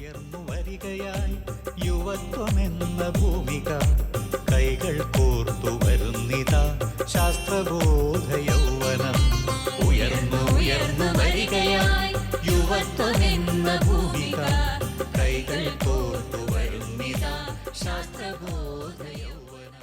ഉയർന്നു വരികയായി യുവത്വമെന്ന ഭൂമിക കൈകൾ കോർത്തു വരുന്നിതാ ശാസ്ത്രബോധ യൗവനം ഉയർന്നു വരികയായി യുവത്വമെന്ന ഭൂമിക കൈകൾ കോർത്തു വരുന്നിതാ ശാസ്ത്രബോധ യൗവനം.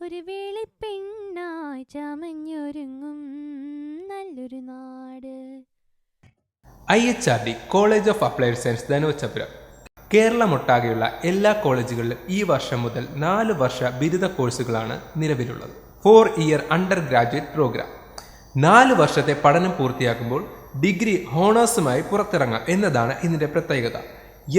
ഒരു വെളിപ്പെണ്ണായി ചമഞ്ഞൊരുങ്ങും നല്ലൊരു നാട്. IHRD college of applied science Dhanuvachapuram കേരളമൊട്ടാകെയുള്ള എല്ലാ കോളേജുകളിലും ഈ വർഷം മുതൽ 4 വർഷ ബിരുദ കോഴ്സുകളാണ് നിലവിലുള്ളത്. 4 ഇയർ അണ്ടർ ഗ്രാജുവേറ്റ് പ്രോഗ്രാം. 4 വർഷത്തെ പഠനം പൂർത്തിയാക്കുമ്പോൾ ഡിഗ്രി ഹോണേഴ്സുമായി പുറത്തിറങ്ങാം എന്നതാണ് ഇതിൻ്റെ പ്രത്യേകത.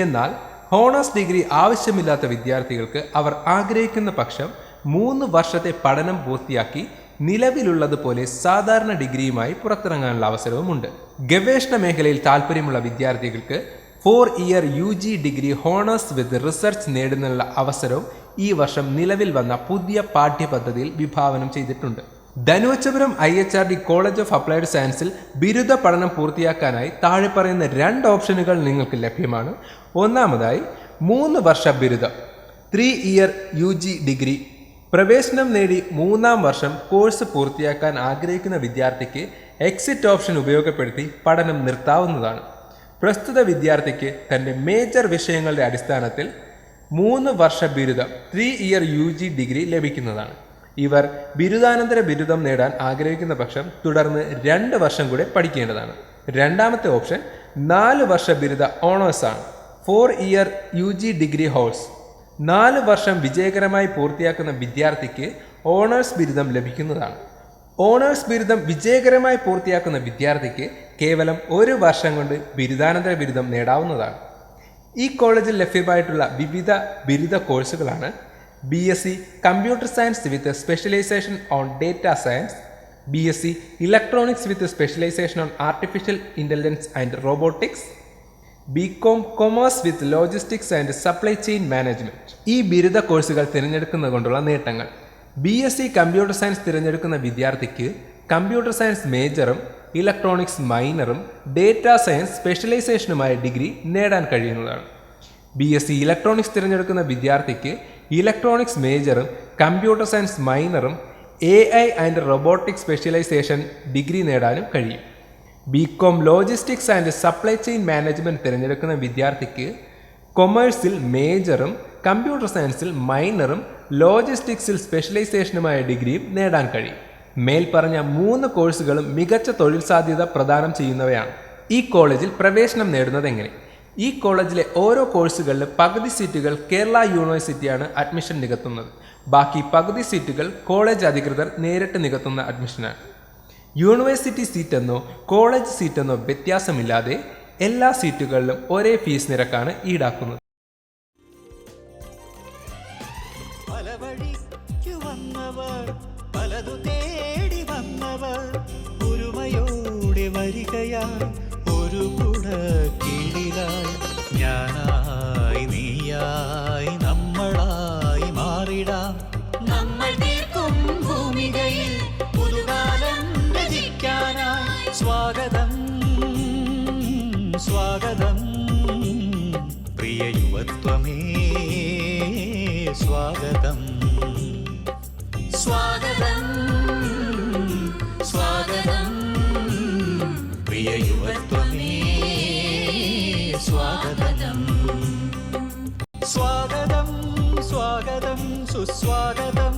എന്നാൽ ഹോണേഴ്സ് ഡിഗ്രി ആവശ്യമില്ലാത്ത വിദ്യാർത്ഥികൾക്ക് അവർ ആഗ്രഹിക്കുന്ന പക്ഷം 3 വർഷത്തെ പഠനം പൂർത്തിയാക്കി നിലവിലുള്ളതുപോലെ സാധാരണ ഡിഗ്രിയുമായി പുറത്തിറങ്ങാനുള്ള അവസരവുമുണ്ട്. ഗവേഷണ മേഖലയിൽ താല്പര്യമുള്ള വിദ്യാർത്ഥികൾക്ക് 4 year UG degree honours with research നേടുന്നതിനുള്ള അവസരവും ഈ വർഷം നിലവിൽ വന്ന പുതിയ പാഠ്യപദ്ധതിയിൽ വിഭാവനം ചെയ്തിട്ടുണ്ട്. Dhanuvachapuram IHRD college of applied സയൻസിൽ ബിരുദ പഠനം പൂർത്തിയാക്കാനായി താഴെ പറയുന്ന 2 ഓപ്ഷനുകൾ നിങ്ങൾക്ക് ലഭ്യമാണ്. ഒന്നാമതായി 3 വർഷ ബിരുദം 3 ഇയർ UG ഡിഗ്രി. പ്രവേശനം നേടി 3-ാം വർഷം കോഴ്സ് പൂർത്തിയാക്കാൻ ആഗ്രഹിക്കുന്ന വിദ്യാർത്ഥിക്ക് എക്സിറ്റ് ഓപ്ഷൻ ഉപയോഗപ്പെടുത്തി പഠനം നിർത്താവുന്നതാണ്. പ്രസ്തുത വിദ്യാർത്ഥിക്ക് തൻ്റെ മേജർ വിഷയങ്ങളുടെ അടിസ്ഥാനത്തിൽ 3 വർഷ ബിരുദം 3 ഇയർ UG ഡിഗ്രി ലഭിക്കുന്നതാണ്. ഇവർ ബിരുദാനന്തര ബിരുദം നേടാൻ ആഗ്രഹിക്കുന്ന പക്ഷം തുടർന്ന് 2 വർഷം കൂടെ പഠിക്കേണ്ടതാണ്. രണ്ടാമത്തെ ഓപ്ഷൻ 4 വർഷ ബിരുദ ഓണേഴ്സാണ്. 4 ഇയർ UG ഡിഗ്രി ഹോൾസ്. 4 വർഷം വിജയകരമായി പൂർത്തിയാക്കുന്ന വിദ്യാർത്ഥിക്ക് ഓണേഴ്സ് ബിരുദം ലഭിക്കുന്നതാണ്. ഓണേഴ്സ് ബിരുദം വിജയകരമായി പൂർത്തിയാക്കുന്ന വിദ്യാർത്ഥിക്ക് കേവലം 1 വർഷം കൊണ്ട് ബിരുദാനന്തര ബിരുദം നേടാവുന്നതാണ്. ഈ കോളേജിൽ ലഭ്യമായിട്ടുള്ള വിവിധ ബിരുദ കോഴ്സുകളാണ് BSc computer science with specialisation on data science, BSc electronics with specialisation on artificial intelligence and robotics, BCom commerce with logistics and supply chain management. ഈ ബിരുദ കോഴ്സുകൾ തിരഞ്ഞെടുക്കുന്നത് കൊണ്ടുള്ള നേട്ടങ്ങൾ: BSc കമ്പ്യൂട്ടർ സയൻസ് തിരഞ്ഞെടുക്കുന്ന വിദ്യാർത്ഥിക്ക് കമ്പ്യൂട്ടർ സയൻസ് മേജറും ഇലക്ട്രോണിക്സ് മൈനറും ഡേറ്റ സയൻസ് സ്പെഷ്യലൈസേഷനുമായ ഡിഗ്രി നേടാൻ കഴിയുന്നതാണ്. BSc ഇലക്ട്രോണിക്സ് തിരഞ്ഞെടുക്കുന്ന വിദ്യാർത്ഥിക്ക് ഇലക്ട്രോണിക്സ് മേജറും കമ്പ്യൂട്ടർ സയൻസ് മൈനറും AI and robotics specialisation degree നേടാനും കഴിയും. BCom logistics and supply chain management തിരഞ്ഞെടുക്കുന്ന വിദ്യാർത്ഥിക്ക് കൊമേഴ്സിൽ മേജറും കമ്പ്യൂട്ടർ സയൻസിൽ മൈനറും ലോജിസ്റ്റിക്സിൽ സ്പെഷ്യലൈസേഷനുമായ ഡിഗ്രിയും നേടാൻ കഴിയും. മേൽപ്പറഞ്ഞ 3 കോഴ്സുകളും മികച്ച തൊഴിൽ സാധ്യത പ്രദാനം ചെയ്യുന്നവയാണ്. ഈ കോളേജിൽ പ്രവേശനം നേടുന്നത് എങ്ങനെ? ഈ കോളേജിലെ ഓരോ കോഴ്സുകളിലും പകുതി സീറ്റുകൾ കേരള യൂണിവേഴ്സിറ്റിയാണ് അഡ്മിഷൻ നികത്തുന്നത്. ബാക്കി പകുതി സീറ്റുകൾ കോളേജ് അധികൃതർ നേരിട്ട് നികത്തുന്ന അഡ്മിഷനാണ്. യൂണിവേഴ്സിറ്റി സീറ്റെന്നോ കോളേജ് സീറ്റെന്നോ വ്യത്യാസമില്ലാതെ എല്ലാ സീറ്റുകളിലും ഒരേ ഫീസ് നിരക്കാണ് ഈടാക്കുന്നത്. പലതു തേടി വന്നവർ ഒരുമയോടെ വരികയായി ഒരു കുട കീഴിലായി ഞാനായി നീയായി നമ്മളായി മാറിടാം. നമ്മൾ തീർക്കും ഭൂമികയിൽ പുതുകാലം രചിക്കാനായി സ്വാഗതം സ്വാഗതം പ്രിയ യുവത്വമേ സ്വാഗതം സ്വാഗതം സ്വാഗതം പ്രിയ പ്രിയ യുവത്വമേ സ്വാഗതം സ്വാഗതം സ്വാഗതം സുസ്വാഗതം